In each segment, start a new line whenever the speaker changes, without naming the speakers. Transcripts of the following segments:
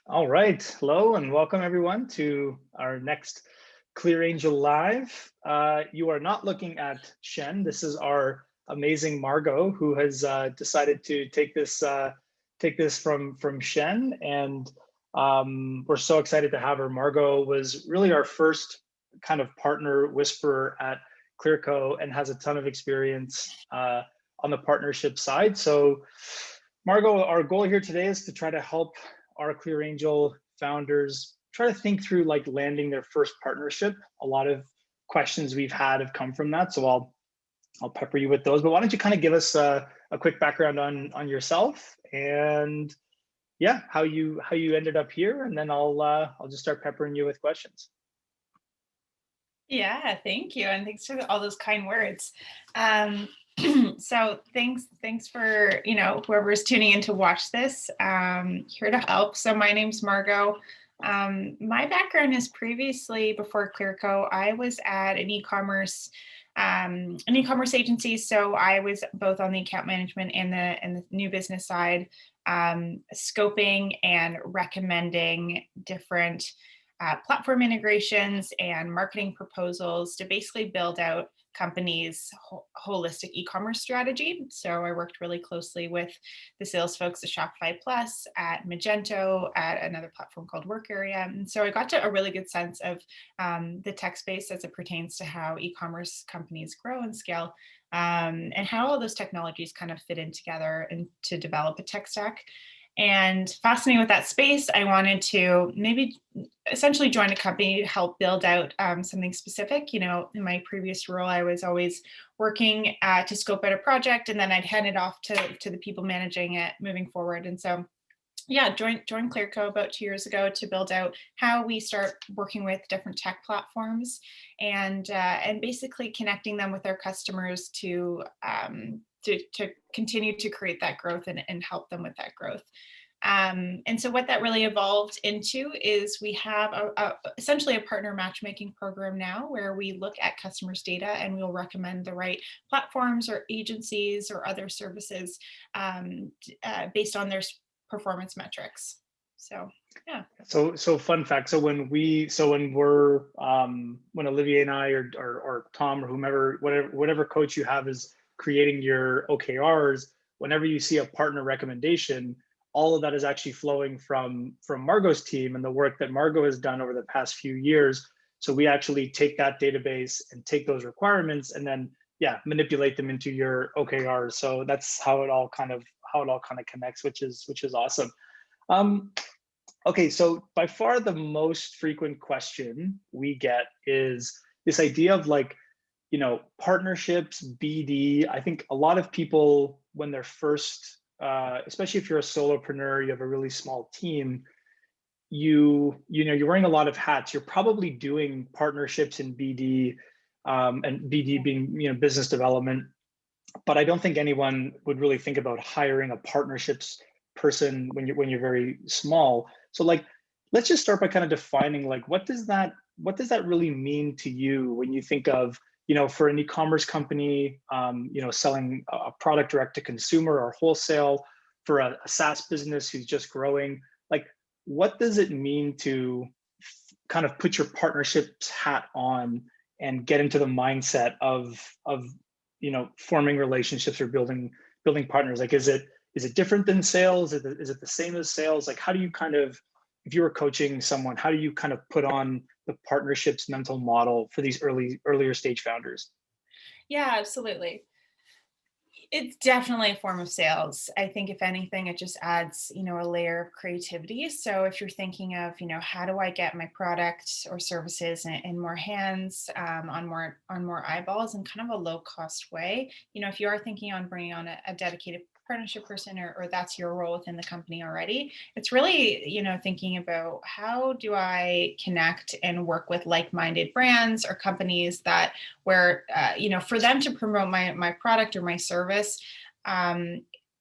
All right. Hello and welcome everyone to our next ClearAngel Live. You are not looking at Shen. This is our amazing Margot, who has decided to take this from Shen, and we're so excited to have her. Margot was really our first kind of partner whisperer at Clearco and has a ton of experience on the partnership side. So, Margot, our goal here today is to try to help our ClearAngel founders try to think through like landing their first partnership. A lot of questions we've had have come from that, so I'll pepper you with those. But why don't you kind of give us a quick background on yourself and yeah, how you ended up here, and then I'll just start peppering you with questions.
Yeah, thank you. And thanks for all those kind words. So thanks for, whoever's tuning in to watch this, here to help. So my name's Margot. My background is previously before Clearco, I was at an e-commerce agency. So I was both on the account management and the new business side, scoping and recommending different platform integrations and marketing proposals to basically build out companies' holistic e-commerce strategy. So I worked really closely with the sales folks at Shopify Plus, at Magento, at another platform called Work Area. And so I got to a really good sense of the tech space as it pertains to how e-commerce companies grow and scale, and how all those technologies kind of fit in together and to develop a tech stack. And fascinated with that space, I wanted to maybe essentially join a company to help build out something specific. In my previous role, I was always working to scope out a project, and then I'd hand it off to the people managing it moving forward. And so, yeah, joined Clearco about 2 years ago to build out how we start working with different tech platforms and basically connecting them with our customers to continue to create that growth and help them with that growth. And so what that really evolved into is we have essentially a partner matchmaking program now where we look at customers' data and we'll recommend the right platforms or agencies or other services based on their performance metrics. So yeah.
So fun fact. So when Olivier and I or Tom or whomever, whatever coach you have is creating your OKRs, whenever you see a partner recommendation, all of that is actually flowing from Margot's team and the work that Margot has done over the past few years. So we actually take that database and take those requirements and then manipulate them into your OKRs. So that's how it all kind of connects, which is awesome. Okay, so by far the most frequent question we get is this idea of like, partnerships, BD. I think a lot of people, when they're first, especially if you're a solopreneur, you have a really small team, you're wearing a lot of hats. You're probably doing partnerships in BD, and BD being, business development. But I don't think anyone would really think about hiring a partnerships person when you're very small. So like, let's just start by kind of defining like, what does that really mean to you when you think of, for an e-commerce company, selling a product direct to consumer or wholesale, for a SaaS business who's just growing, like, what does it mean to kind of put your partnerships hat on and get into the mindset of forming relationships or building partners? Like, is it different than sales? Is it the same as sales? Like, how do you kind of, if you were coaching someone, how do you kind of put on the partnerships mental model for these earlier stage founders?
Yeah, absolutely. It's definitely a form of sales. I think if anything, it just adds, a layer of creativity. So if you're thinking of, how do I get my product or services in more hands, on more eyeballs in kind of a low cost way, if you are thinking on bringing on a dedicated partnership person or that's your role within the company already, it's really, thinking about how do I connect and work with like-minded brands or companies that where, for them to promote my product or my service,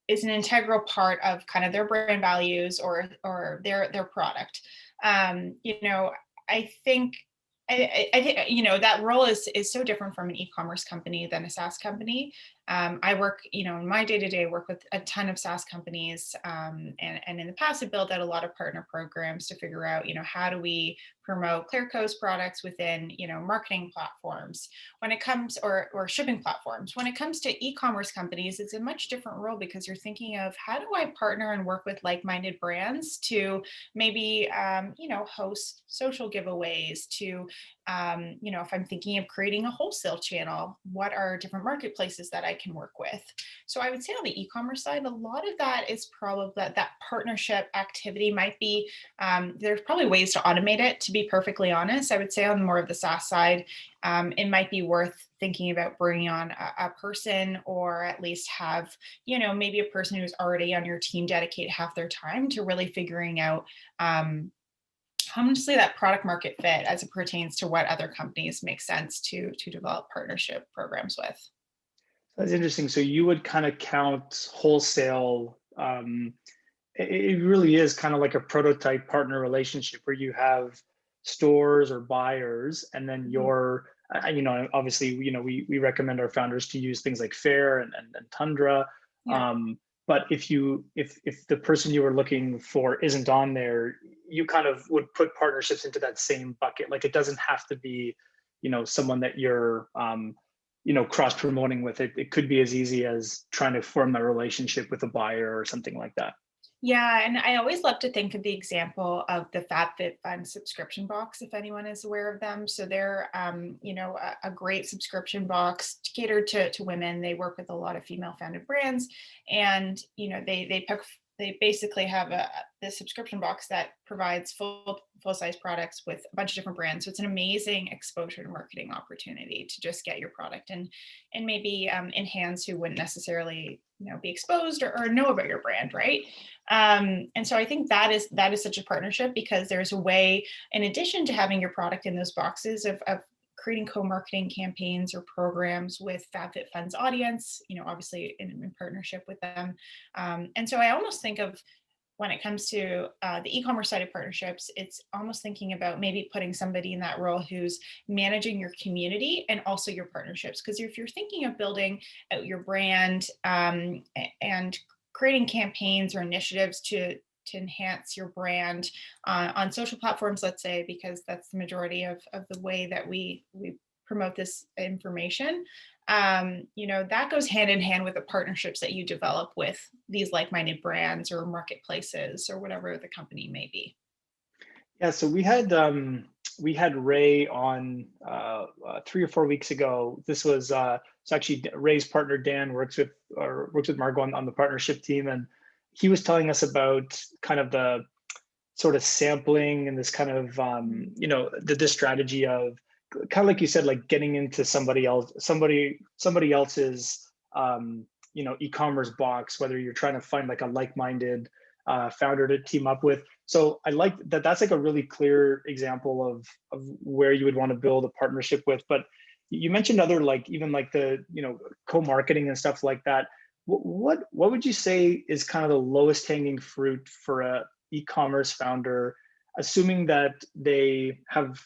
is an integral part of kind of their brand values or their product. I think that role is so different from an e-commerce company than a SaaS company. I work, in my day-to-day work with a ton of SaaS companies. And in the past, I built out a lot of partner programs to figure out, how do we promote Clearco's products within, marketing platforms when it comes, or shipping platforms. When it comes to e-commerce companies, it's a much different role because you're thinking of how do I partner and work with like-minded brands to maybe, host social giveaways to, if I'm thinking of creating a wholesale channel, what are different marketplaces that I can work with? So I would say on the e-commerce side, a lot of that is probably that partnership activity might be, there's probably ways to automate it, to be perfectly honest. I would say on more of the SaaS side, it might be worth thinking about bringing on a person, or at least have, maybe a person who's already on your team dedicate half their time to really figuring out, honestly, that product market fit as it pertains to what other companies make sense to develop partnership programs with.
That's interesting. So you would kind of count wholesale. It really is kind of like a prototype partner relationship where you have stores or buyers, and then
Mhm.
you're, obviously, we recommend our founders to use things like Fair and Tundra.
Yeah.
But if the person you were looking for isn't on there, you kind of would put partnerships into that same bucket. Like it doesn't have to be, someone that you're cross promoting with. It could be as easy as trying to form a relationship with a buyer or something like that.
Yeah, and I always love to think of the example of the FabFitFun subscription box, if anyone is aware of them. So they're, a great subscription box catered to women. They work with a lot of female-founded brands, and they basically have this subscription box that provides full size products with a bunch of different brands. So it's an amazing exposure to marketing opportunity to just get your product and maybe in hands who wouldn't necessarily be exposed or know about your brand, right? And so I think that is such a partnership, because there's a way, in addition to having your product in those boxes, of creating co-marketing campaigns or programs with FabFitFun's audience, obviously in partnership with them. And so I almost think of, when it comes to the e-commerce side of partnerships, it's almost thinking about maybe putting somebody in that role who's managing your community and also your partnerships. Because if you're thinking of building out your brand, and creating campaigns or initiatives to enhance your brand on social platforms, let's say, because that's the majority of the way that we promote this information, that goes hand in hand with the partnerships that you develop with these like-minded brands or marketplaces or whatever the company may be.
Yeah, so we had Ray on 3 or 4 weeks ago. This was it's actually Ray's partner Dan works with Margot on the partnership team, and he was telling us about kind of the sort of sampling and this kind of this strategy of kind of like you said, like getting into somebody else's e-commerce box, whether you're trying to find like a like-minded founder to team up with. So I like that. That's like a really clear example of where you would want to build a partnership with. But you mentioned other, like even like the co-marketing and stuff like that. What would you say is kind of the lowest hanging fruit for a e-commerce founder, assuming that they have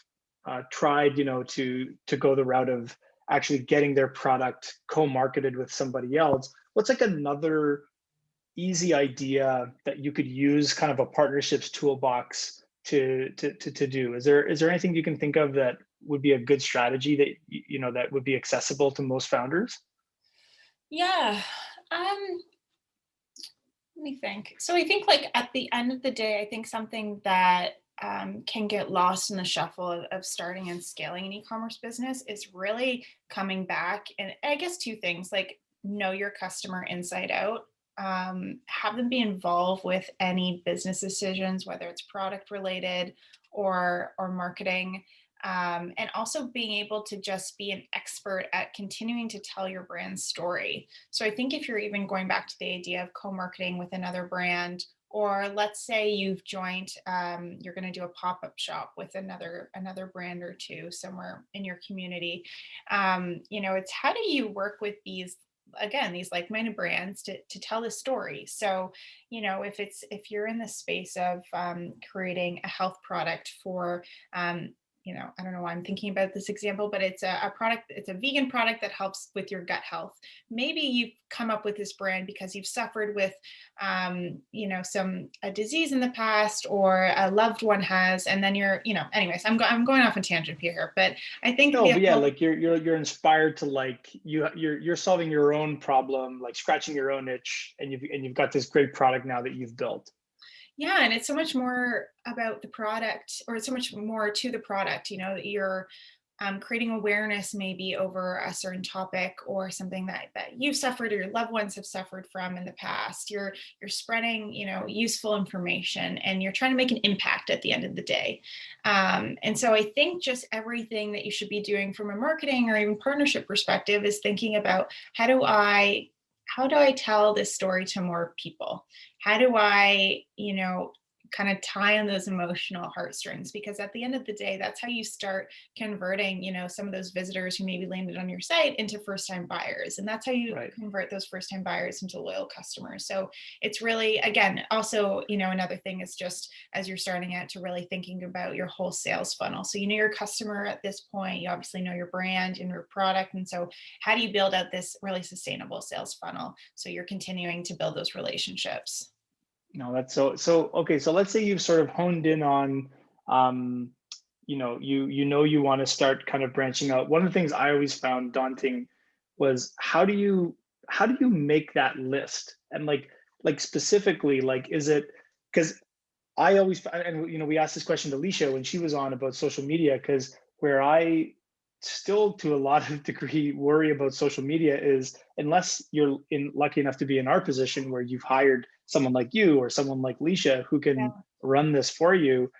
tried to go the route of actually getting their product co-marketed with somebody else? What's like another easy idea that you could use kind of a partnerships toolbox to do? Is there anything you can think of that would be a good strategy that that would be accessible to most founders?
Yeah. Let me think. So I think, like, at the end of the day, I think something that can get lost in the shuffle of starting and scaling an e-commerce business is really coming back, and I guess two things, like know your customer inside out, have them be involved with any business decisions, whether it's product related or marketing, and also being able to just be an expert at continuing to tell your brand story. So I think if you're even going back to the idea of co-marketing with another brand, or let's say you've joined, you're going to do a pop-up shop with another brand or two somewhere in your community. It's how do you work with these like-minded brands to tell the story. So if you're in the space of creating a health product for I don't know why I'm thinking about this example, but it's a product, it's a vegan product that helps with your gut health. Maybe you've come up with this brand because you've suffered with, a disease in the past, or a loved one has, and then anyways, I'm going off a tangent here, but I think
No,
the
but yeah,
whole,
like you're inspired to like you're solving your own problem, like scratching your own itch, and you've got this great product now that you've built.
yeah, and it's so much more about the product, or it's so much more to the product, that you're creating awareness maybe over a certain topic, or something that you've suffered or your loved ones have suffered from in the past. You're spreading, useful information, and you're trying to make an impact at the end of the day. And so I think just everything that you should be doing from a marketing or even partnership perspective is thinking about, how do I tell this story to more people? How do I, kind of tie on those emotional heartstrings? Because at the end of the day, that's how you start converting, some of those visitors who maybe landed on your site into first-time buyers. And that's how you
Right.
convert those first-time buyers into loyal customers. So it's really, again, also, another thing is just as you're starting out, to really thinking about your whole sales funnel. So you know your customer at this point, you obviously know your brand and your product. And so how do you build out this really sustainable sales funnel so you're continuing to build those relationships?
No, that's so okay. So let's say you've sort of honed in on, um, you want to start kind of branching out. One of the things I always found daunting was how do you make that list? And like specifically, like is it because I always, and we asked this question to Alicia when she was on about social media, because where I still to a lot of degree worry about social media is, unless you're lucky enough to be in our position where you've hired someone like you or someone like Alicia who can
Yeah.
run this for you,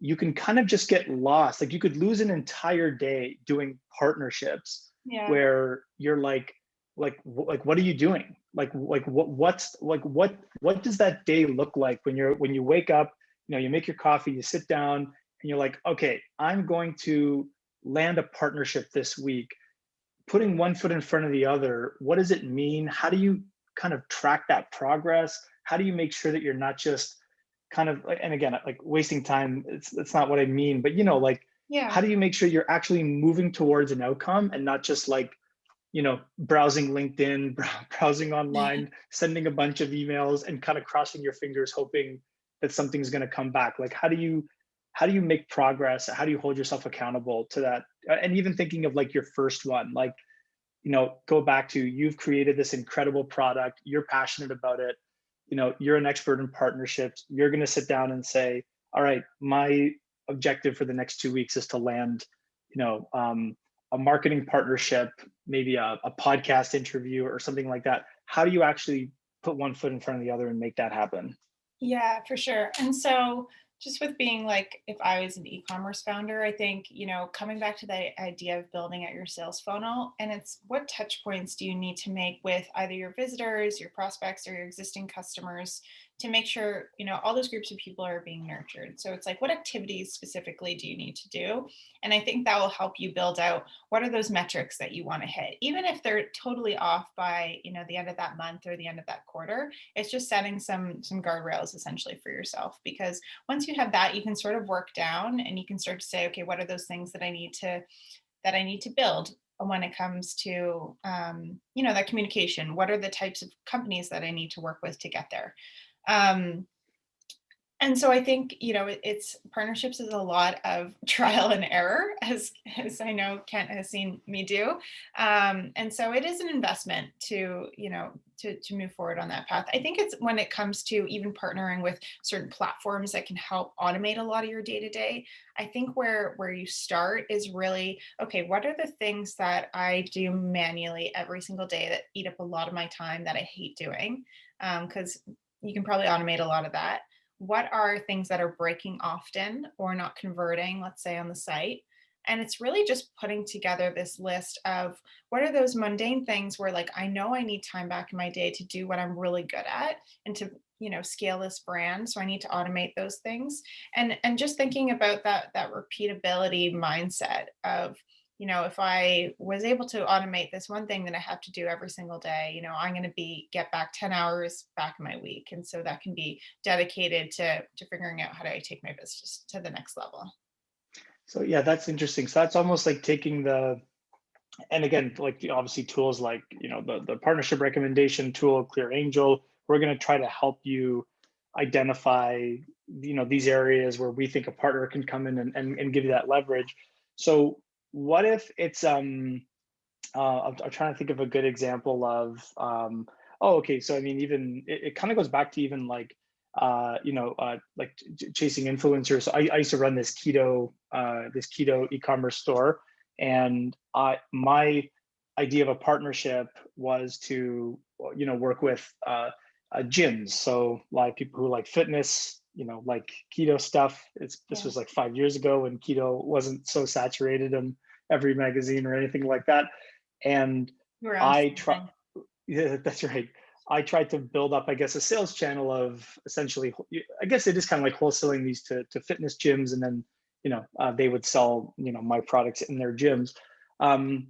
you can kind of just get lost. Like you could lose an entire day doing partnerships
Yeah.
where you're like what are you doing? What does that day look like when you wake up, you make your coffee, you sit down, and you're like, okay, I'm going to land a partnership this week. Putting one foot in front of the other, what does it mean? How do you kind of track that progress? How do you make sure that you're not just kind of like, and again, like wasting time, it's not what I mean, but like
Yeah.
how do you make sure you're actually moving towards an outcome and not just like browsing LinkedIn, browsing online, sending a bunch of emails and kind of crossing your fingers, hoping that something's going to come back? Like, how do you make progress? How do you hold yourself accountable to that? And even thinking of like your first one, like, go back to, you've created this incredible product, you're passionate about it, you're an expert in partnerships, you're going to sit down and say, all right, my objective for the next 2 weeks is to land, you know, um, a marketing partnership, maybe a podcast interview or something like that. How do you actually put one foot in front of the other and make that happen?
Yeah, for sure. And so just with being like, if I was an e-commerce founder, I think, coming back to the idea of building out your sales funnel, and it's what touch points do you need to make with either your visitors, your prospects, or your existing customers to make sure, all those groups of people are being nurtured. So it's like, what activities specifically do you need to do? And I think that will help you build out what are those metrics that you want to hit, even if they're totally off by, the end of that month or the end of that quarter. It's just setting some guardrails essentially for yourself, because once you have that, you can sort of work down and you can start to say, okay, what are those things that I need to build when it comes to that communication? What are the types of companies that I need to work with to get there? um, and so I think, it's partnerships is a lot of trial and error, as I know Kent has seen me do. And so it is an investment to move forward on that path. I think it's when it comes to even partnering with certain platforms that can help automate a lot of your day to day. I think where you start is really, okay, what are the things that I do manually every single day that eat up a lot of my time that I hate doing? Because you can probably automate a lot of that. What are things that are breaking often or not converting, let's say on the site? And it's really just putting together this list of what are those mundane things where, like, I know I need time back in my day to do what I'm really good at and to, scale this brand. So I need to automate those things. And just thinking about that repeatability mindset of, if I was able to automate this one thing that I have to do every single day, I'm going to get back 10 hours back in my week. And so that can be dedicated to figuring out how do I take my business to the next level.
So yeah, that's interesting. So that's almost like taking the, and again, like obviously tools like, the partnership recommendation tool, ClearAngel, we're going to try to help you identify, these areas where we think a partner can come in and give you that leverage. So what if it's, I'm trying to think of a good example of, oh, okay. So I mean, even it kind of goes back to even like, like chasing influencers. So I used to run this keto e-commerce store, and my idea of a partnership was to, work with gyms. So a lot of people who like fitness, like keto stuff. This
Yeah.
was like 5 years ago when keto wasn't so saturated in every magazine or anything like that. And
You're on
I try,
something.
yeah, that's right. I tried to build up, I guess, a sales channel of essentially, I guess it is kind of like wholesaling these to fitness gyms, and then, they would sell, my products in their gyms. Um,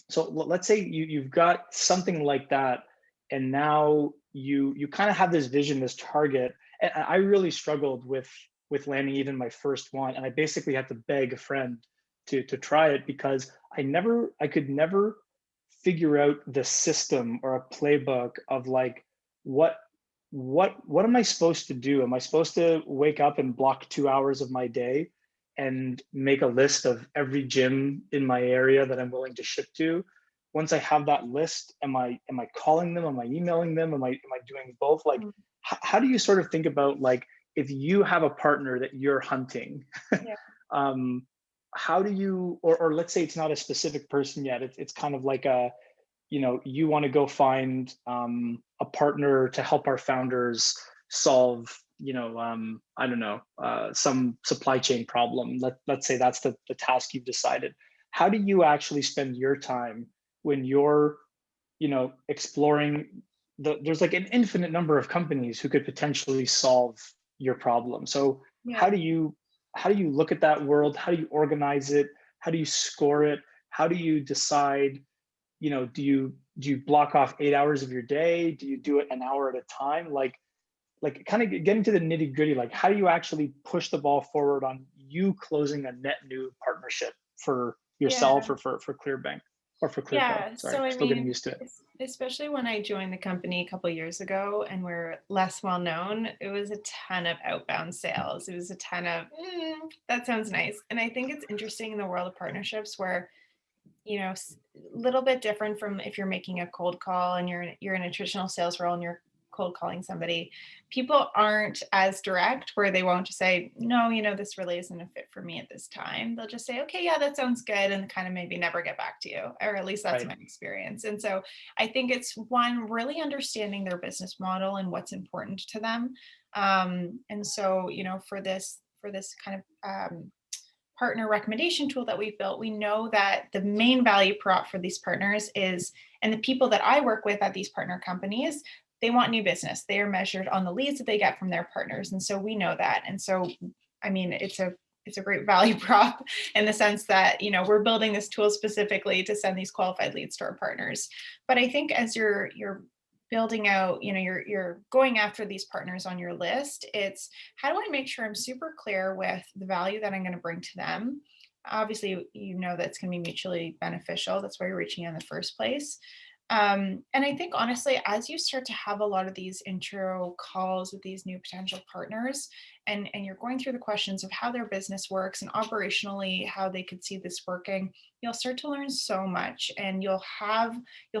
so let's say you've got something like that, and now you kind of have this vision, this target. And I really struggled with landing even my first one, and I basically had to beg a friend to try it, because I could never figure out the system or a playbook of like, what what am I supposed to do? Am I supposed to wake up and block 2 hours of my day and make a list of every gym in my area that I'm willing to ship to? Once I have that list, am I calling them? Am I emailing them? Am I doing both? Like,
Mm.
how do you sort of think about, like, if you have a partner that you're hunting,
Yeah.
um, how do you, or let's say it's not a specific person yet. It's kind of like a, you want to go find a partner to help our founders solve, I don't know, some supply chain problem. Let's say that's the task you've decided. How do you actually spend your time when you're, exploring there's like an infinite number of companies who could potentially solve your problem? So how
Yeah.
do you look at that world? How do you organize it? How do you score it? How do you decide, do you block off 8 hours of your day? Do you do it an hour at a time? Like kind of getting to the nitty gritty, like how do you actually push the ball forward on you closing a net new partnership for yourself,
Yeah.
or for ClearBank, or for Clearco?
Yeah.
Sorry,
So, I
still getting
mean,
used to it.
especially when I joined the company a couple years ago and we're less well known, it was a ton of outbound sales. It was a ton of, that sounds nice. And I think it's interesting in the world of partnerships where, a little bit different from if you're making a cold call and you're in a traditional sales role and you're cold calling somebody. People aren't as direct where they won't just say, no, this really isn't a fit for me at this time. They'll just say, okay, yeah, that sounds good, and kind of maybe never get back to you, or at least that's
Right.
my experience. And so I think it's one, really understanding their business model and what's important to them. And so, for this kind of partner recommendation tool that we've built, we know that the main value prop for these partners is, and the people that I work with at these partner companies, they want new business. They are measured on the leads that they get from their partners. And so we know that. And so, I mean, it's a great value prop in the sense that, we're building this tool specifically to send these qualified leads to our partners. But I think as you're building out, you're going after these partners on your list, it's how do I make sure I'm super clear with the value that I'm going to bring to them? Obviously, that's going to be mutually beneficial. That's why you're reaching out in the first place. And I think honestly, as you start to have a lot of these intro calls with these new potential partners, and you're going through the questions of how their business works and operationally how they could see this working, you'll start to learn so much, and you'll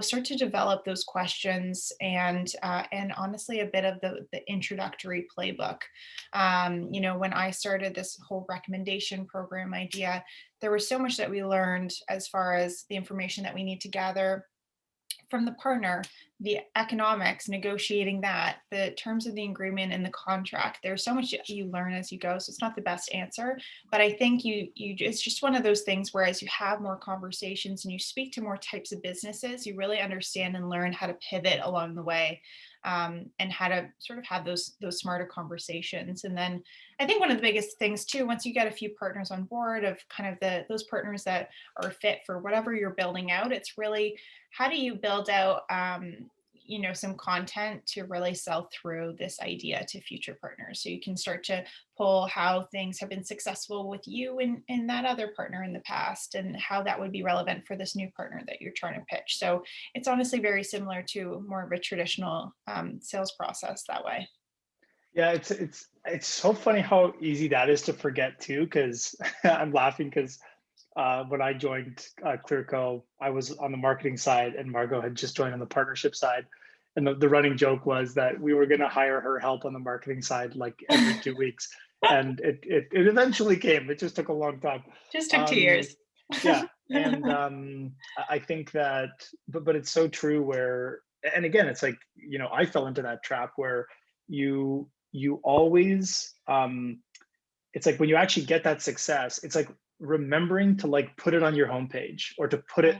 start to develop those questions and honestly a bit of the introductory playbook. When I started this whole recommendation program idea, there was so much that we learned as far as the information that we need to gather from the partner, the economics, negotiating that, the terms of the agreement and the contract. There's so much you learn as you go. So it's not the best answer, but I think it's just one of those things where as you have more conversations and you speak to more types of businesses, you really understand and learn how to pivot along the way. And how to sort of have those smarter conversations. And then I think one of the biggest things too, once you get a few partners on board of kind of those partners that are fit for whatever you're building out, it's really how do you build out some content to really sell through this idea to future partners. So you can start to pull how things have been successful with you and that other partner in the past, and how that would be relevant for this new partner that you're trying to pitch. So it's honestly very similar to more of a traditional sales process that way.
Yeah, it's so funny how easy that is to forget too, because I'm laughing because when I joined Clearco, I was on the marketing side and Margot had just joined on the partnership side. And the running joke was that we were going to hire her help on the marketing side like every 2 weeks. And it eventually came. It just took a long time.
Just took two
Um,
years.
yeah. And I think that, but it's so true where, and again, it's like, I fell into that trap where you always, it's like when you actually get that success, it's like remembering to like put it on your homepage or to put it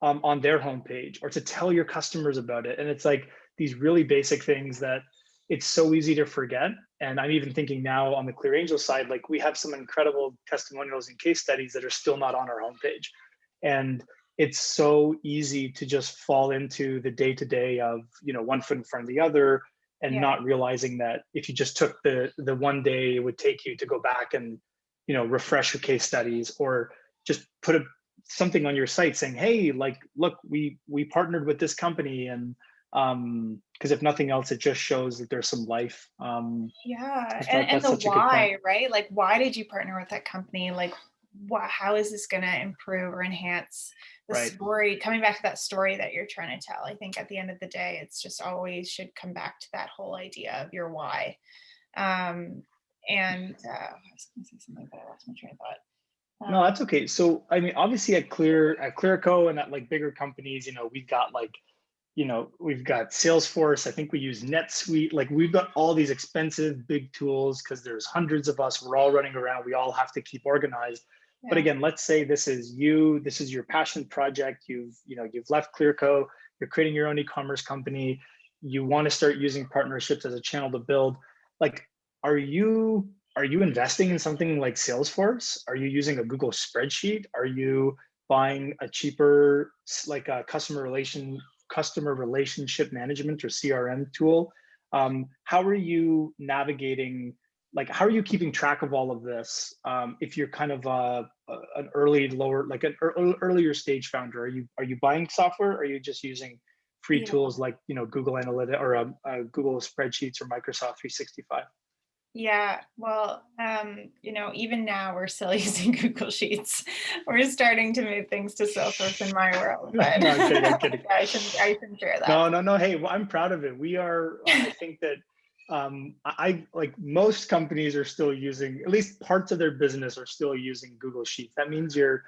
on their homepage or to tell your customers about it. And it's like these really basic things that it's so easy to forget. And I'm even thinking now on the ClearAngel side, like we have some incredible testimonials and case studies that are still not on our homepage. And it's so easy to just fall into the day-to-day of, one foot in front of the other, and
Yeah.
not realizing that if you just took the one day it would take you to go back and refresh your case studies, or just put something on your site saying, hey, like, look, we partnered with this company, and because if nothing else, it just shows that there's some life.
Yeah, and
That's
the
such a good point.
why, right? Like, why did you partner with that company? Like, how is this going to improve or enhance the
Right.
story? Coming back to that story that you're trying to tell, I think at the end of the day, it's just always should come back to that whole idea of your why. And I was going to say something, but I lost my train of thought.
No, that's okay. So I mean, obviously at Clearco and at like bigger companies, we've got like, we've got Salesforce. I think we use NetSuite. Like we've got all these expensive big tools because there's hundreds of us. We're all running around. We all have to keep organized. But
Yeah.
again, let's say this is you. This is your passion project. You've left Clearco. You're creating your own e-commerce company. You want to start using partnerships as a channel to build. Like, are you investing in something like Salesforce? Are you using a Google spreadsheet? Are you buying a cheaper like a customer relationship management or CRM tool? How are you navigating? Like, how are you keeping track of all of this? If you're kind of an earlier stage founder, are you buying software? Or are you just using free
Yeah.
tools like Google Analytics or Google Spreadsheets or Microsoft 365?
Yeah, well, even now we're still using Google Sheets. We're starting to move things to Salesforce in my world, but
No, I'm kidding. I'm kidding.
I shouldn't share that.
No. Hey, well, I'm proud of it. We are. I think that I like most companies are still using, at least parts of their business are still using Google Sheets. That means you're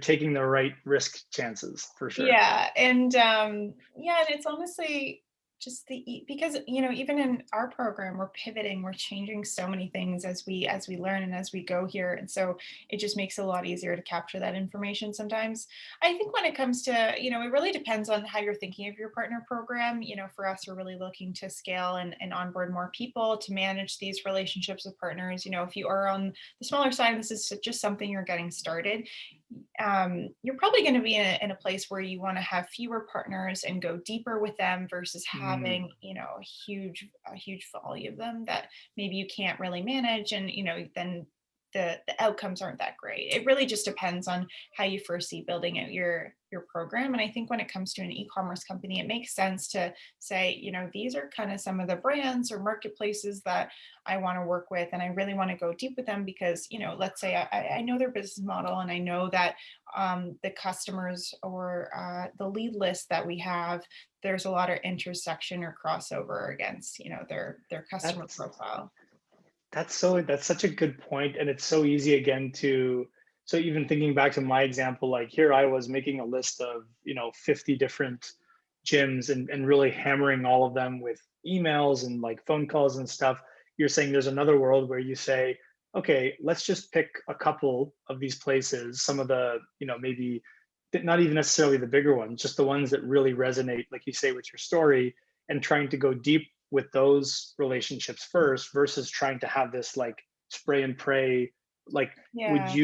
taking the right risk chances for sure.
Yeah, and and it's honestly just because even in our program we're pivoting, we're changing so many things as we learn and as we go here, and so it just makes it a lot easier to capture that information sometimes. I think when it comes to it really depends on how you're thinking of your partner program. For us, we're really looking to scale and onboard more people to manage these relationships with partners. If you are on the smaller side and this is just something you're getting started, you're probably going to be in a place where you want to have fewer partners and go deeper with them versus having a huge volume of them that maybe you can't really manage, and then the outcomes aren't that great. It really just depends on how you first see building out your program. And I think when it comes to an e-commerce company, it makes sense to say, these are kind of some of the brands or marketplaces that I want to work with, and I really want to go deep with them because, let's say I know their business model, and I know that the customers or the lead list that we have, there's a lot of intersection or crossover against, their customer
That's
profile.
that's such a good point, and it's so easy again to. So even thinking back to my example, like here I was making a list of 50 different gyms and really hammering all of them with emails and like phone calls and stuff. You're saying there's another world where you say, okay, let's just pick a couple of these places, some of the maybe not even necessarily the bigger ones, just the ones that really resonate, like you say, with your story, and trying to go deep with those relationships first versus trying to have this like spray and pray. Like,
Yeah.
would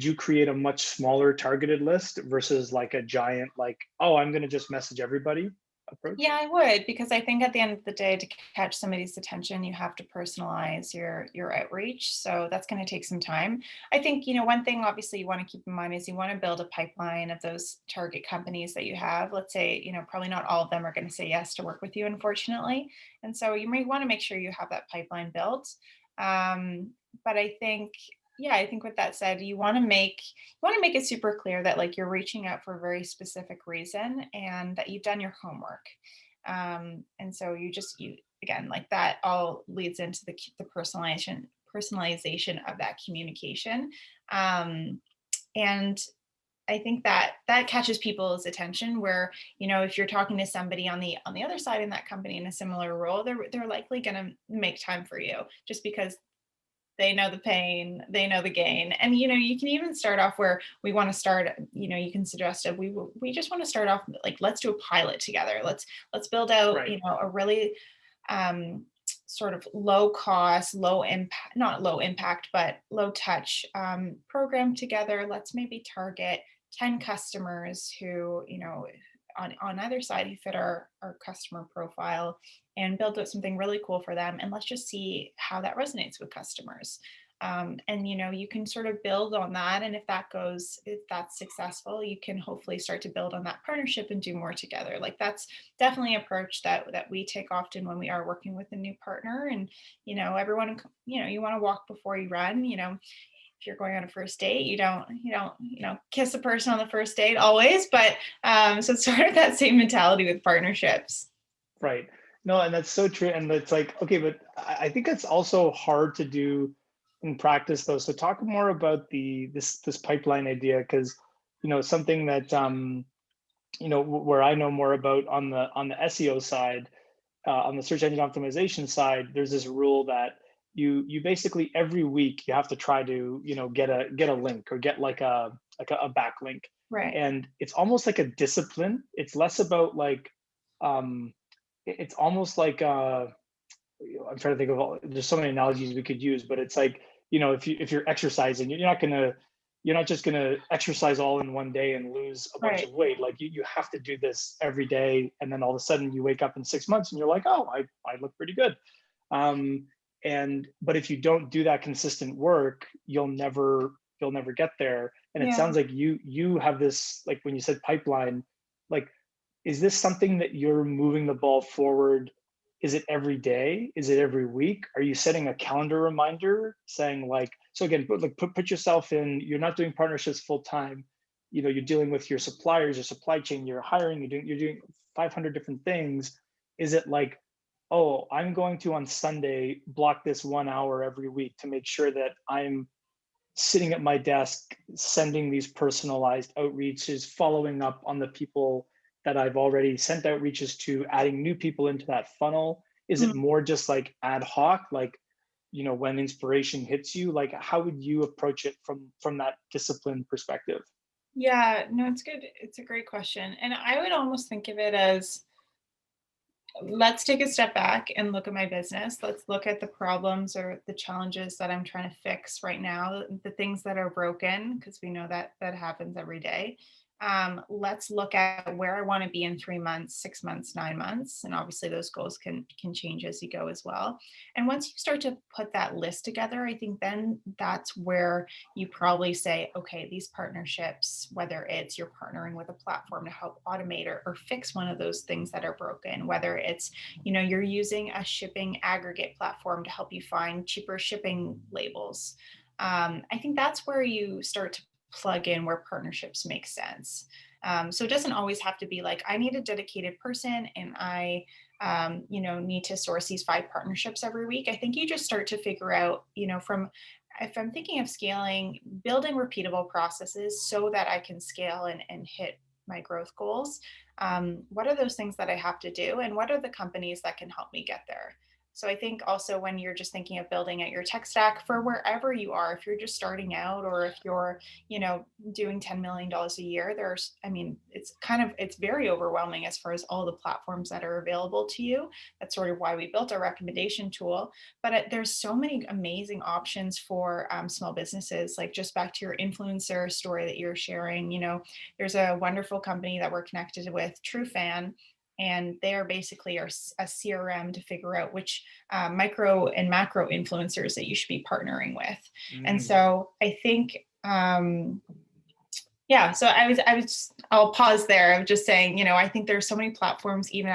you create a much smaller targeted list versus like a giant, like, oh, I'm going to just message everybody? approach?
Yeah, I would, because I think at the end of the day, to catch somebody's attention, you have to personalize your outreach. So that's going to take some time. I think, one thing obviously you want to keep in mind is you want to build a pipeline of those target companies that you have. Let's say, probably not all of them are going to say yes to work with you, unfortunately. And so you may want to make sure you have that pipeline built. But I think, yeah, I think with that said, you want to make it super clear that like you're reaching out for a very specific reason and that you've done your homework. And so you again, like that all leads into the personalization of that communication. um, and I think that catches people's attention where, if you're talking to somebody on the other side in that company in a similar role, they're likely going to make time for you just because they know the pain, they know the gain. And you can even start off where we want to start, you can suggest we just want to start off like, let's do a pilot together. Let's build out,
Right.
a really sort of low cost, low impact, not low impact, but low touch program together. Let's maybe target 10 customers who, on either side who fit our customer profile, and build out something really cool for them. And let's just see how that resonates with customers. And you can sort of build on that. And if that's successful, you can hopefully start to build on that partnership and do more together. Like that's definitely an approach that we take often when we are working with a new partner. And everyone, you want to walk before you run. If you're going on a first date, you don't kiss a person on the first date always, but so it's sort of that same mentality with partnerships.
Right. No, and that's so true. And it's like, okay, but I think it's also hard to do in practice though. So talk more about this pipeline idea, because something that where I know more about on the SEO side, on the search engine optimization side, there's this rule that you basically every week you have to try to get a link or get like a backlink,
Right.
and it's almost like a discipline. It's less about like um, it's almost like I'm trying to think of there's so many analogies we could use, but it's like if you're exercising, you're not just gonna exercise all in one day and lose a bunch
Right.
of weight. Like you have to do this every day, and then all of a sudden you wake up in 6 months and you're like, oh, I look pretty good. Um, and but if you don't do that consistent work, you'll never get there. And it
Yeah.
sounds like you have this, like when you said pipeline, like is this something that you're moving the ball forward? Is it every day? Is it every week? Are you setting a calendar reminder saying like, so again, put yourself in, you're not doing partnerships full time. You're dealing with your suppliers, your supply chain, you're hiring, you're doing 500 different things. Is it like, oh, I'm going to on Sunday block this 1 hour every week to make sure that I'm sitting at my desk sending these personalized outreaches, following up on the people that I've already sent outreaches to, adding new people into that funnel? Is it
Mm.
more just like ad hoc, like when inspiration hits you? Like how would you approach it from that discipline perspective?
Yeah, no, it's good. It's a great question. And I would almost think of it as, let's take a step back and look at my business. Let's look at the problems or the challenges that I'm trying to fix right now, the things that are broken, because we know that that happens every day. Let's look at where I want to be in 3 months, 6 months, 9 months, and obviously those goals can change as you go as well. And once you start to put that list together, I think then that's where you probably say, okay, these partnerships, whether it's you're partnering with a platform to help automate or fix one of those things that are broken, whether it's, you're using a shipping aggregate platform to help you find cheaper shipping labels. I think that's where you start to plug in where partnerships make sense. So it doesn't always have to be like, I need a dedicated person and I need to source these 5 partnerships every week. I think you just start to figure out, from, if I'm thinking of scaling, building repeatable processes so that I can scale and hit my growth goals. What are those things that I have to do? And what are the companies that can help me get there? So I think also when you're just thinking of building out your tech stack for wherever you are, if you're just starting out or if you're, doing $10 million a year, it's very overwhelming as far as all the platforms that are available to you. That's sort of why we built our recommendation tool. But there's so many amazing options for small businesses, like just back to your influencer story that you're sharing. There's a wonderful company that we're connected with, TrueFan, and they are basically a CRM to figure out which micro and macro influencers that you should be partnering with. And so I think, yeah, so I'll pause there. I'm just saying, I think there's so many platforms, even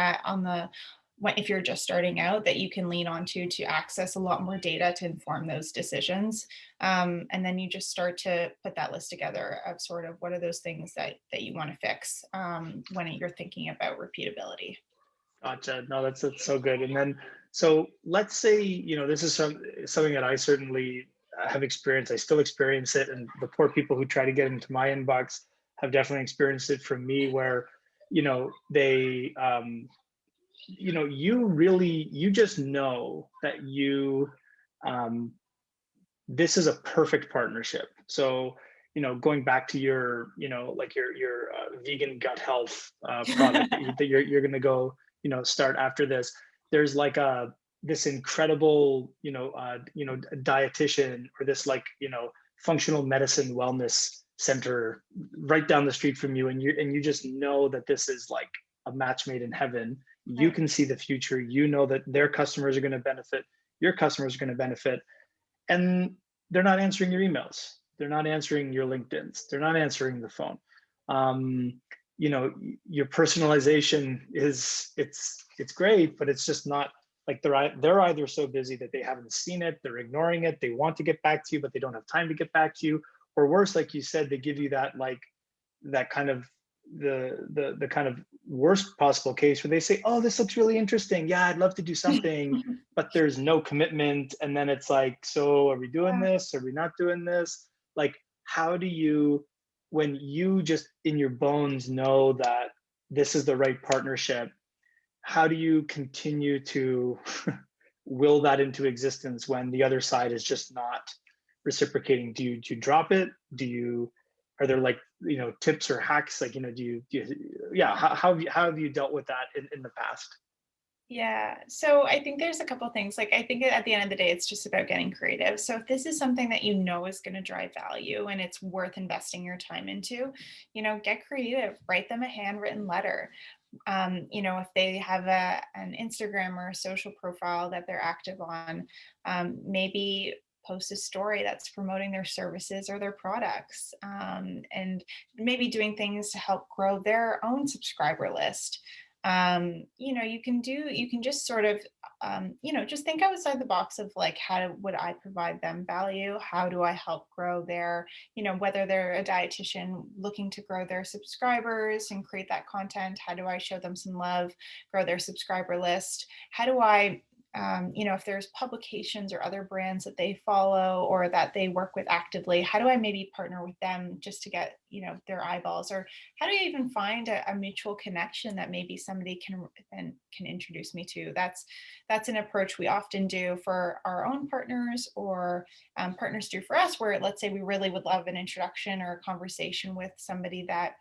if you're just starting out, that you can lean onto to access a lot more data to inform those decisions. And then you just start to put that list together of sort of what are those things that you want to fix when you're thinking about repeatability.
Gotcha. No, that's so good. And then, so let's say, this is something that I certainly have experienced. I still experience it. And the poor people who try to get into my inbox have definitely experienced it from me, where, they, you just know that this is a perfect partnership. So, going back to your, like your vegan gut health product that you're going to go, start after this, there's like this incredible, dietitian, or this like, functional medicine wellness center right down the street from you. And you just know that this is like a match made in heaven. You
Right.
can see the future, that their customers are going to benefit, your customers are going to benefit, and they're not answering your emails. They're not answering your LinkedIn's. They're not answering the phone. Your personalization it's great, but it's just not like they're either so busy that they haven't seen it, they're ignoring it, they want to get back to you, but they don't have time to get back to you, or worse, like you said, they give you that kind of the kind of worst possible case where they say, oh, this looks really interesting. Yeah, I'd love to do something, but there's no commitment. And then it's like, so are we doing this? Are we not doing this? Like, how do you, when you just in your bones know that this is the right partnership, how do you continue to will that into existence when the other side is just not reciprocating? Do you drop it? Are there like, tips or hacks? Like, how have you dealt with that in the past?
Yeah. So I think there's a couple of things. Like, I think at the end of the day, it's just about getting creative. So if this is something that is going to drive value and it's worth investing your time into, get creative, write them a handwritten letter. If they have an Instagram or a social profile that they're active on, maybe post a story that's promoting their services or their products, and maybe doing things to help grow their own subscriber list. You can just sort of, just think outside the box of like, how would I provide them value? How do I help grow their, whether they're a dietitian looking to grow their subscribers and create that content, how do I show them some love, grow their subscriber list? How do I, if there's publications or other brands that they follow or that they work with actively, how do I maybe partner with them just to get, their eyeballs? Or how do you even find a mutual connection that maybe somebody can introduce me to? That's an approach we often do for our own partners, or partners do for us, where let's say we really would love an introduction or a conversation with somebody that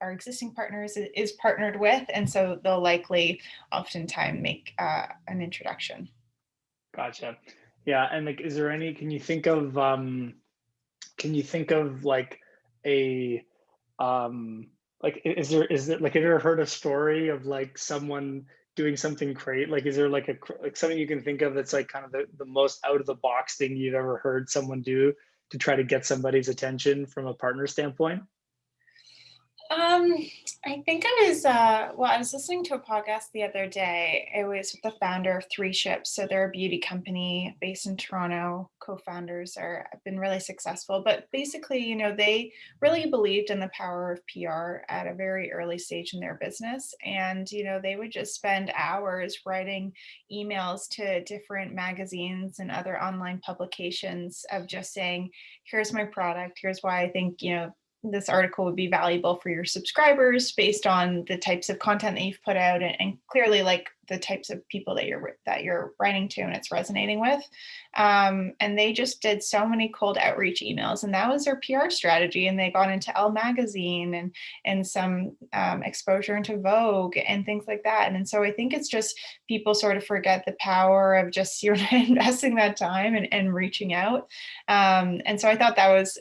our existing partners is partnered with, and so they'll likely oftentimes make an introduction.
Gotcha. Yeah, and like, is there any? Can you think of like a like, is it like, have you ever heard a story of like someone doing something great? Like, is there like something you can think of that's like kind of the most out of the box thing you've ever heard someone do to try to get somebody's attention from a partner standpoint?
I think I was listening to a podcast the other day. It was with the founder of Three Ships. So they're a beauty company based in Toronto. Co-founders have been really successful, but basically, they really believed in the power of PR at a very early stage in their business. And, they would just spend hours writing emails to different magazines and other online publications of just saying, here's my product. Here's why I think, this article would be valuable for your subscribers based on the types of content that you've put out, and clearly like the types of people that you're writing to and it's resonating with. And they just did so many cold outreach emails, and that was their PR strategy. And they got into Elle magazine and some exposure into Vogue and things like that. And so I think it's just people sort of forget the power of just investing that time and reaching out. And so I thought that was,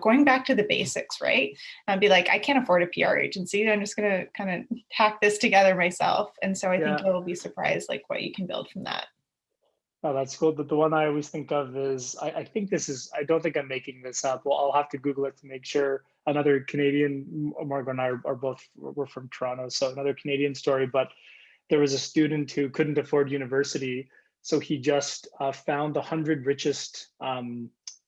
going back to the basics, right? Be like, I can't afford a PR agency. I'm just going to kind of hack this together myself. And so I think you'll be surprised like what you can build from that.
Oh, that's cool. The one I always think of is, I think this is, I don't think I'm making this up. Well, I'll have to Google it to make sure. Another Canadian, Margot and I are both, we're from Toronto, so another Canadian story, but there was a student who couldn't afford university. So he just found the 100 richest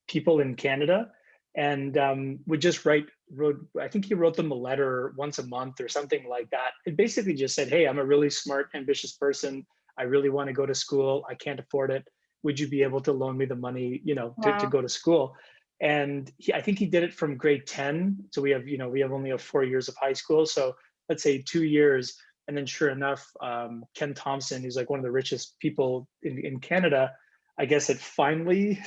people in Canada and would just I think he wrote them a letter once a month or something like that. It basically just said, hey, I'm a really smart, ambitious person. I really want to go to school. I can't afford it. Would you be able to loan me the money, to go to school? And I think he did it from grade 10. So we have only 4 years of high school. So let's say 2 years. And then sure enough, Ken Thompson, who's like one of the richest people in Canada, I guess it finally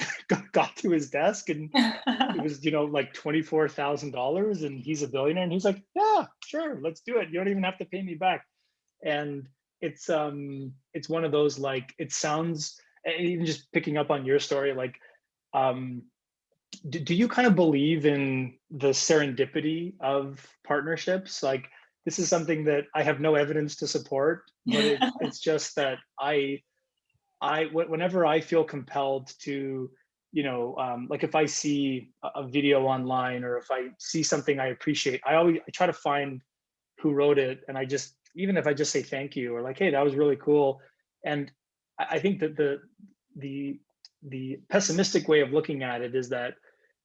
got to his desk, and it was, like $24,000, and he's a billionaire. And he's like, yeah, sure, let's do it. You don't even have to pay me back. And it's one of those, like, it sounds, even just picking up on your story, like, do you kind of believe in the serendipity of partnerships? Like, this is something that I have no evidence to support, but it's just that whenever I feel compelled to, like if I see a video online or if I see something I appreciate, I try to find who wrote it, and even if I just say thank you or like, hey, that was really cool. And I think that the pessimistic way of looking at it is that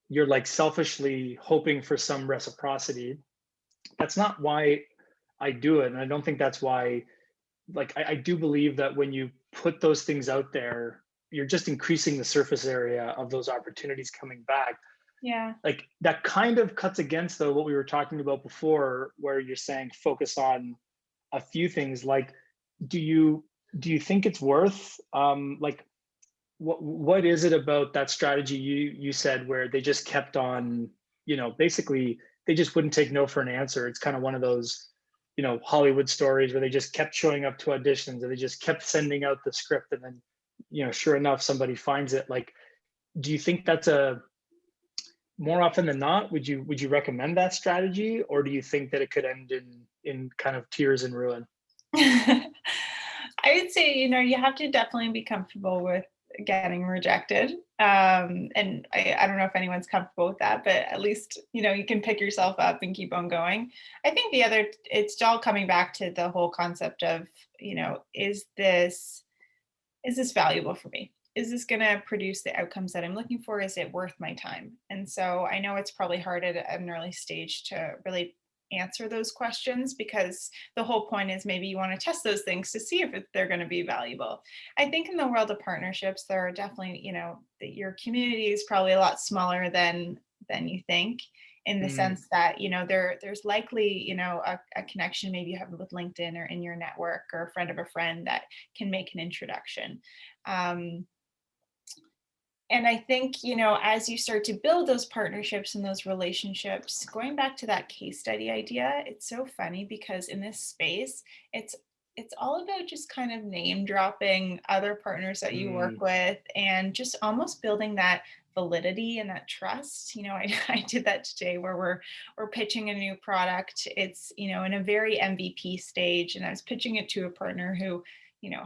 you're like selfishly hoping for some reciprocity. That's not why I do it. And I don't think that's why, like, I do believe that when you put those things out there, you're just increasing the surface area of those opportunities coming back.
Yeah.
Like that kind of cuts against though what we were talking about before, where you're saying focus on a few things. Like, do you think it's worth like what is it about that strategy you said where they just kept on, basically they just wouldn't take no for an answer? It's kind of one of those, Hollywood stories where they just kept showing up to auditions, and they just kept sending out the script, and then, sure enough, somebody finds it. Like, do you think that's more often than not, would you recommend that strategy, or do you think that it could end in kind of tears and ruin?
I would say, you have to definitely be comfortable with getting rejected. And I don't know if anyone's comfortable with that, but at least, you can pick yourself up and keep on going. I think it's all coming back to the whole concept of, is this valuable for me? Is this going to produce the outcomes that I'm looking for? Is it worth my time? And so I know it's probably hard at an early stage to really answer those questions, because the whole point is maybe you want to test those things to see if they're going to be valuable. I think in the world of partnerships, there are definitely, your community is probably a lot smaller than you think, in the sense that, there's likely, a connection maybe you have with LinkedIn or in your network, or a friend of a friend that can make an introduction. And I think, as you start to build those partnerships and those relationships, going back to that case study idea, it's so funny because in this space, it's all about just kind of name dropping other partners that you work with, and just almost building that validity and that trust. I did that today where we're pitching a new product. It's, in a very MVP stage, and I was pitching it to a partner who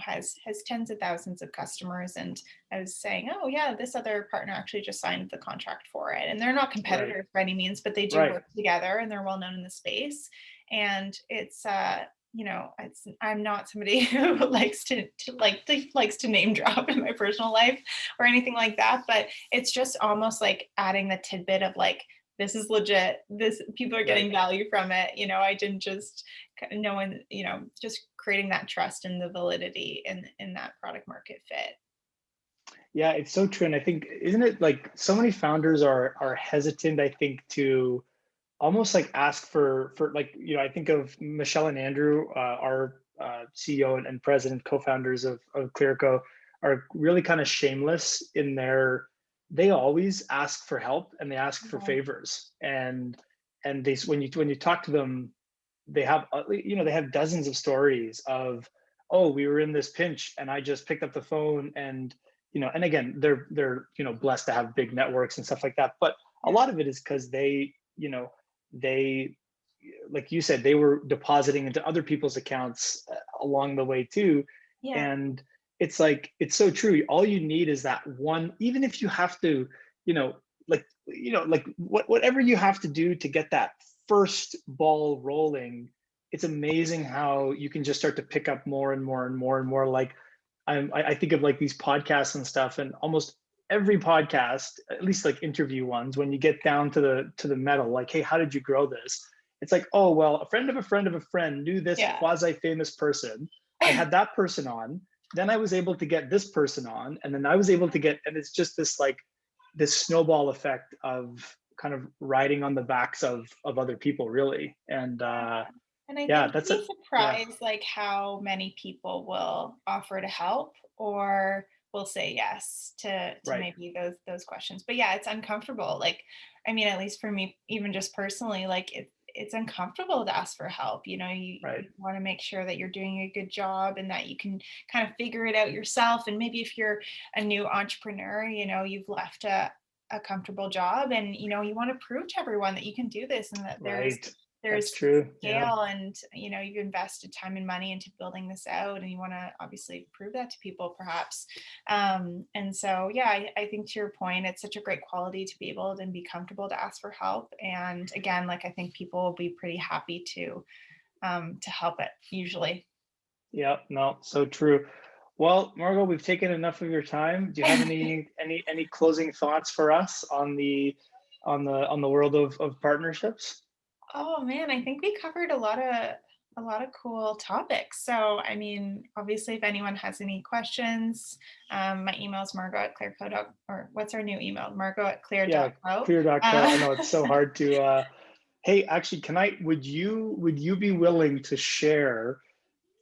has tens of thousands of customers. And I was saying, oh yeah, this other partner actually just signed the contract for it. And they're not competitors by any means, but they do work together, and they're well known in the space. And it's, I'm not somebody who likes to name drop in my personal life or anything like that. But it's just almost like adding the tidbit of like, this is legit. People are getting value from it. I didn't just know, and just creating that trust and the validity in that product market fit.
Yeah, it's so true. And I think, isn't it like so many founders are hesitant, I think, to almost like ask for like, I think of Michelle and Andrew, our CEO and president, co-founders of Clearco, are really kind of shameless in they always ask for help and they ask for favors. And they, when you talk to them, they have, they have dozens of stories of, oh, we were in this pinch and I just picked up the phone, and, and again, they're, blessed to have big networks and stuff like that. But a lot of it is because they, they, like you said, they were depositing into other people's accounts along the way too.
Yeah.
And it's like, it's so true. All you need is that one, even if you have to, whatever you have to do to get that first ball rolling, it's amazing how you can just start to pick up more and more and more and more. Like I think of like these podcasts and stuff, and almost every podcast, at least like interview ones, when you get down to the metal, like, hey, how did you grow this? It's like, oh, well, a friend of a friend of a friend knew this quasi-famous person. I had that person on. Then I was able to get this person on. And then I was able to get, and it's just this like, this snowball effect of kind of riding on the backs of other people, really. And
I think
that's
you'd be surprised like how many people will offer to help or will say yes to maybe those questions. But yeah, it's uncomfortable. Like, I mean, at least for me, even just personally, like it's uncomfortable to ask for help. You want to make sure that you're doing a good job and that you can kind of figure it out yourself. And maybe if you're a new entrepreneur, you've left a comfortable job and, you want to prove to everyone that you can do this and that there's
true.
scale and, you've invested time and money into building this out and you want to obviously prove that to people perhaps. And so, yeah, I think to your point, it's such a great quality to be able to be comfortable to ask for help. And again, like, I think people will be pretty happy to help it usually.
Yeah, no, so true. Well, Margot, we've taken enough of your time. Do you have any closing thoughts for us on the world of partnerships?
Oh man, I think we covered a lot of cool topics. So, I mean, obviously, if anyone has any questions, my email is Margot@Clearco. Or what's our new email? Margot@Clear.co.
Yeah, Clear.co. I know it's so hard to. Hey, actually, would you be willing to share,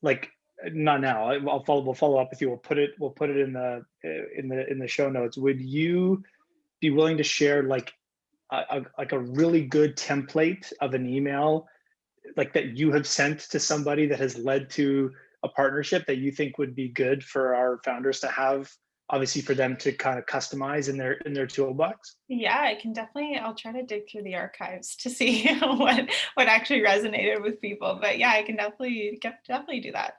like, not now? We'll follow up with you. We'll put it in the show notes. Would you be willing to share like a really good template of an email, like that you have sent to somebody that has led to a partnership that you think would be good for our founders to have, obviously for them to kind of customize in their toolbox?
Yeah, I'll try to dig through the archives to see what actually resonated with people. But yeah, I can definitely do that.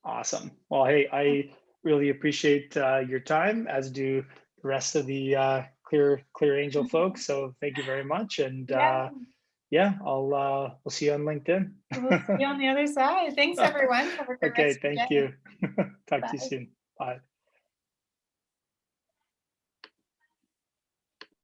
Awesome. Well, hey, I really appreciate your time, as do the rest of the ClearAngel folks. So thank you very much. And we'll see you on LinkedIn.
We'll see you on the other side. Thanks, everyone. Have a great
Okay,
rest of your
thank
day.
you. Talk
Bye.
to you soon. Bye.